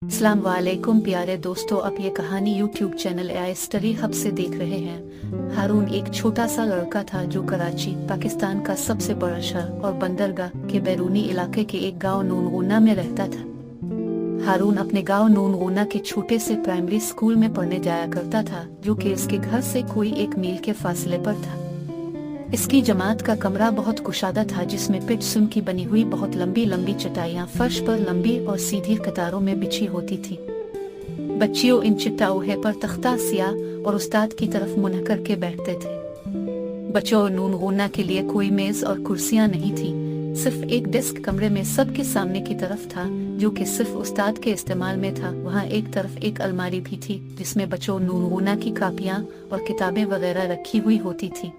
अस्सलाम वालेकुम प्यारे दोस्तों, आप ये कहानी YouTube channel AI story hub से देख रहे हैं। हारून एक छोटा सा लड़का था जो कराची, पाकिस्तान का सबसे बड़ा शहर और बंदरगाह के बैरूनी इलाके के एक गांव नूनगुना में रहता था। हारून अपने गांव नूनगुना के छोटे से प्राइमरी स्कूल में पढ़ने जाया करता था, जो कि इसके घर से कोई 1 मील के फासले पर था। इसकी जमात का कमरा बहुत कुशादा था, जिसमें पिच सुन की बनी हुई बहुत लंबी लंबी चटाइयाँ फर्श पर लंबी और सीधी कतारों में बिछी होती थी। बच्चियों इन चटाइयों पर तख्ता सिया और उस्ताद की तरफ मुंह करके बैठते थे। बच्चों नूनगुना के लिए कोई मेज और कुर्सियाँ नहीं थी, सिर्फ एक डेस्क कमरे में सबके सामने की तरफ था, जो कि सिर्फ उस्ताद के इस्तेमाल में था। वहाँ एक तरफ एक अलमारी भी थी, जिसमें बच्चों नूनगुना की कापियाँ और किताबें वगैरह रखी हुई होती थी।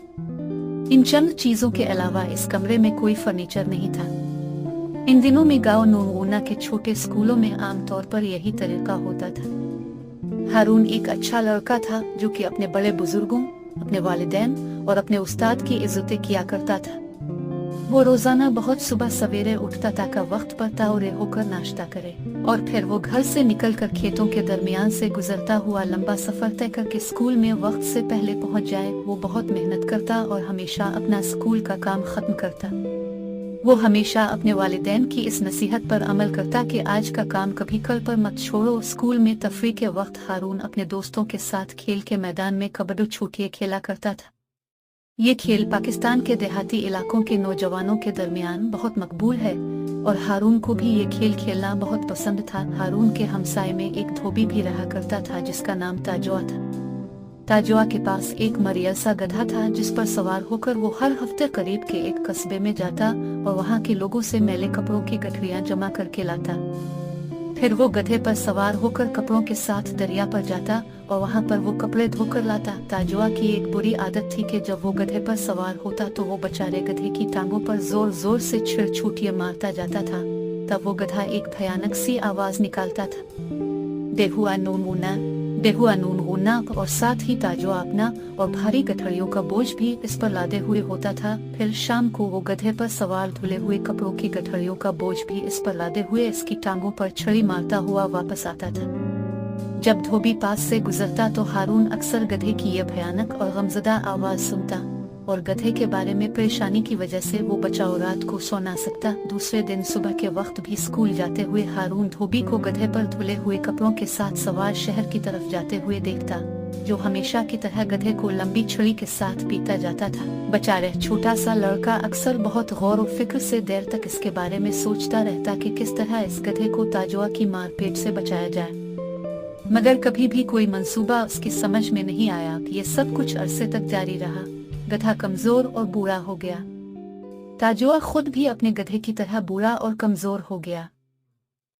इन चंद चीजों के अलावा इस कमरे में कोई फर्नीचर नहीं था। इन दिनों में गांव नूनगुना के छोटे स्कूलों में आमतौर पर यही तरीका होता था। हारून एक अच्छा लड़का था, जो कि अपने बड़े बुजुर्गों, अपने वालिदैन और अपने उस्ताद की इज्जतें किया करता था। वो रोजाना बहुत सुबह सवेरे उठता ताकि वक्त पर ताउरे होकर नाश्ता करे, और फिर वो घर से निकलकर खेतों के दरमियान से गुजरता हुआ लंबा सफर तय करके स्कूल में वक्त से पहले पहुंच जाए। वो बहुत मेहनत करता और हमेशा अपना स्कूल का काम खत्म करता। वो हमेशा अपने वालिदैन की इस नसीहत पर अमल करता कि आज का काम कभी कल पर मत छोड़ो। स्कूल में तफरीह के वक्त हारून अपने दोस्तों के साथ खेल के मैदान में कबड्डी छूटिए खेला करता था। ये खेल पाकिस्तान के देहाती इलाकों के नौजवानों के दरमियान बहुत मकबूल है, और हारून को भी ये खेल खेलना बहुत पसंद था। हारून के हमसाए में एक धोबी भी रहा करता था, जिसका नाम ताजुआ था। ताजुआ के पास एक मरियल सा गधा था, जिस पर सवार होकर वो हर हफ्ते करीब के एक कस्बे में जाता और वहाँ के लोगों से मैले कपड़ों की गठरियाँ जमा करके लाता। फिर वो गधे पर सवार होकर कपड़ों के साथ दरिया पर जाता और वहाँ पर वो कपड़े धोकर लाता। ताजुआ की एक बुरी आदत थी कि जब वो गधे पर सवार होता तो वो बेचारे गधे की टांगों पर जोर जोर से छुरछुटियाँ मारता जाता था। तब वो गधा एक भयानक सी आवाज निकालता था, देहुआ नूनगुना, देहुआ नूनगुना, और साथ ही ताजुआ अपना और भारी गठरियों का बोझ भी इस पर लादे हुए होता था। फिर शाम को वो गधे पर सवार धुले हुए कपड़ों की गठरियों का बोझ भी इस पर लादे हुए इसकी टांगों पर छड़ी मारता हुआ वापस आता था। जब धोबी पास से गुजरता तो हारून अक्सर गधे की यह भयानक और गमज़दा आवाज सुनता, और गधे के बारे में परेशानी की वजह से वो बचाओ रात को सो ना सकता। दूसरे दिन सुबह के वक्त भी स्कूल जाते हुए हारून धोबी को गधे पर धुले हुए कपड़ों के साथ सवार शहर की तरफ जाते हुए देखता, जो हमेशा की तरह गधे को लंबी छड़ी के साथ पीटा जाता था। बेचारा छोटा सा लड़का अक्सर बहुत गौर और फिक्र से देर तक इसके बारे में सोचता रहता कि किस तरह इस गधे को ताजुआ की मारपीट से बचाया जाए, मगर कभी भी कोई मंसूबा उसकी समझ में नहीं आया। ये सब कुछ अरसे तक जारी रहा। गधा कमजोर और बूढ़ा हो गया। ताजुआ खुद भी अपने गधे की तरह बूढ़ा और कमजोर हो गया।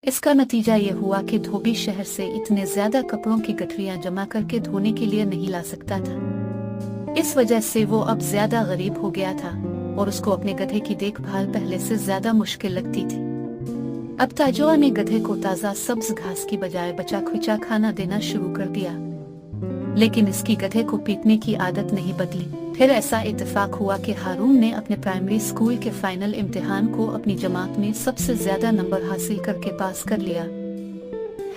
इसका नतीजा ये हुआ कि धोबी शहर से इतने ज्यादा कपड़ों की गठरियां जमा करके धोने के लिए नहीं ला सकता था। इस वजह से वो अब ज्यादा गरीब हो गया था, और उसको अपने गधे की देखभाल पहले से ज्यादा मुश्किल लगती थी। अब ताजुआ ने गधे को ताज़ा सब्ज घास की बजाय बचा खुचा खाना देना शुरू कर दिया, लेकिन इसकी गधे को पीटने की आदत नहीं बदली। फिर ऐसा इत्तेफाक हुआ कि हारून ने अपने प्राइमरी स्कूल के फाइनल इम्तिहान को अपनी जमात में सबसे ज्यादा नंबर हासिल करके पास कर लिया।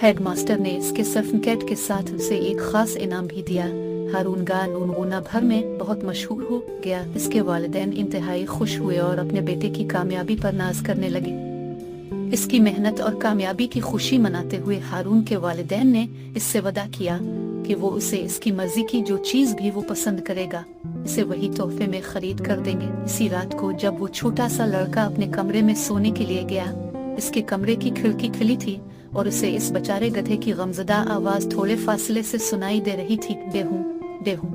हेडमास्टर ने इसके सर्टिफिकेट के साथ उसे एक खास इनाम भी दिया। हारून गा नूनगुना भर में बहुत मशहूर हो गया। इसके वालिदैन इंतहाई खुश हुए और अपने बेटे की कामयाबी पर नाज करने लगे। इसकी मेहनत और कामयाबी की खुशी मनाते हुए हारून के वालिदैन ने इससे वादा किया कि वो उसे इसकी मर्जी की जो चीज भी वो पसंद करेगा, इसे वही तोहफे में खरीद कर देंगे। इसी रात को जब वो छोटा सा लड़का अपने कमरे में सोने के लिए गया, इसके कमरे की खिड़की खुली थी और उसे इस बेचारे गधे की गमज़दा आवाज थोड़े फासले से सुनाई दे रही थी, देहू देहू।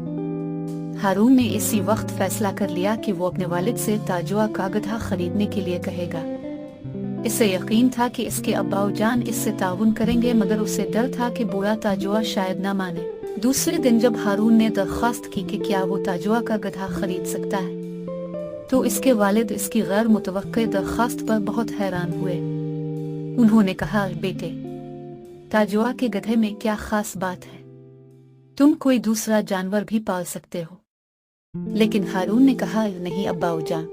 हारून ने इसी वक्त फैसला कर लिया कि वो अपने वालिद से ताजुआ का गधा खरीदने के लिए कहेगा। इसे यकीन था कि इसके अब्बाजान इससे ताउन करेंगे, मगर उसे डर था कि बूढ़ा ताजुआ शायद न माने। दूसरे दिन जब हारून ने दरख्वास्त की कि क्या वो ताजुआ का गधा खरीद सकता है, तो इसके वालिद इसकी गैर मुतवक्के दरख्वास्त पर बहुत हैरान हुए। उन्होंने कहा, बेटे, ताजुआ के गधे में क्या खास बात है? तुम कोई दूसरा जानवर भी पाल सकते हो। लेकिन हारून ने कहा, नहीं अब्बाजान,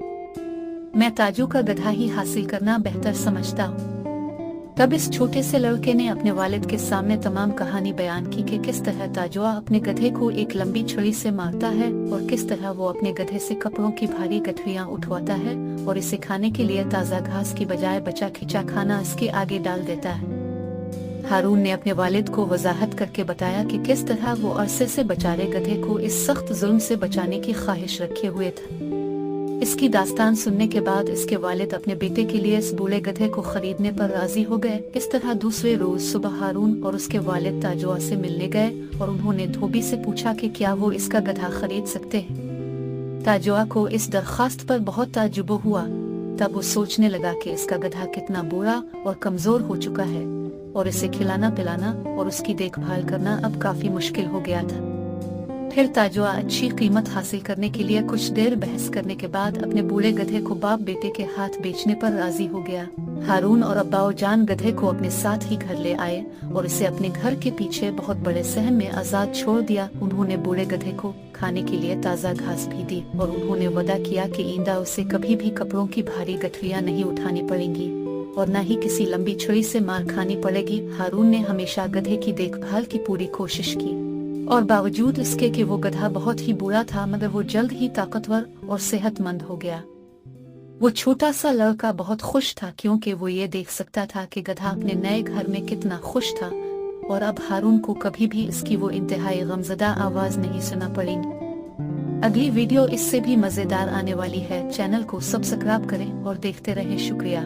मैं ताजू का गधा ही हासिल करना बेहतर समझता हूँ। तब इस छोटे से लड़के ने अपने वालिद के सामने तमाम कहानी बयान की कि किस तरह ताजुआ अपने गधे को एक लंबी छुरी से मारता है और किस तरह वो अपने गधे से कपड़ों की भारी गठरियां उठवाता है और इसे खाने के लिए ताज़ा घास की बजाय बचा खिंचा खाना इसके आगे डाल देता है। हारून ने अपने वालिद को वजाहत करके बताया कि किस तरह वो अरसे से बेचारे गधे को इस सख्त जुल्म से बचाने की ख्वाहिश रखे हुए था। इसकी दास्तान सुनने के बाद इसके वालिद अपने बेटे के लिए इस बूढ़े गधे को खरीदने पर राजी हो गए। इस तरह दूसरे रोज सुबह हारून और उसके वालिद ताजुआ से मिलने गए और उन्होंने धोबी से पूछा कि क्या वो इसका गधा खरीद सकते हैं। ताजुआ को इस दरख्वास्त पर बहुत ताज्जुब हुआ। तब वो सोचने लगा कि इसका गधा कितना बूढ़ा और कमजोर हो चुका है और इसे खिलाना पिलाना और उसकी देखभाल करना अब काफी मुश्किल हो गया था। फिर ताजुआ अच्छी कीमत हासिल करने के लिए कुछ देर बहस करने के बाद अपने बूढ़े गधे को बाप बेटे के हाथ बेचने पर राजी हो गया। हारून और अब्बाओ जान गधे को अपने साथ ही घर ले आए और इसे अपने घर के पीछे बहुत बड़े सहन में आजाद छोड़ दिया। उन्होंने बूढ़े गधे को खाने के लिए ताज़ा घास भी दी और उन्होंने वादा किया कि आइंदा उसे कभी भी कपड़ों की भारी गठरियां नहीं उठानी पड़ेंगी और न ही किसी लंबी छुरी से मार खानी पड़ेगी। हारून ने हमेशा गधे की देखभाल की पूरी कोशिश की और बावजूद इसके कि वो गधा बहुत ही बुरा था मगर वो जल्द ही ताकतवर और सेहतमंद हो गया। वो छोटा सा लड़का बहुत खुश था क्योंकि वो ये देख सकता था कि गधा अपने नए घर में कितना खुश था और अब हारून को कभी भी इसकी वो इंतहाई गमज़दा आवाज नहीं सुना पड़ेगी। अगली वीडियो इससे भी मजेदार आने वाली है। चैनल को सब्सक्राइब करें और देखते रहें। शुक्रिया।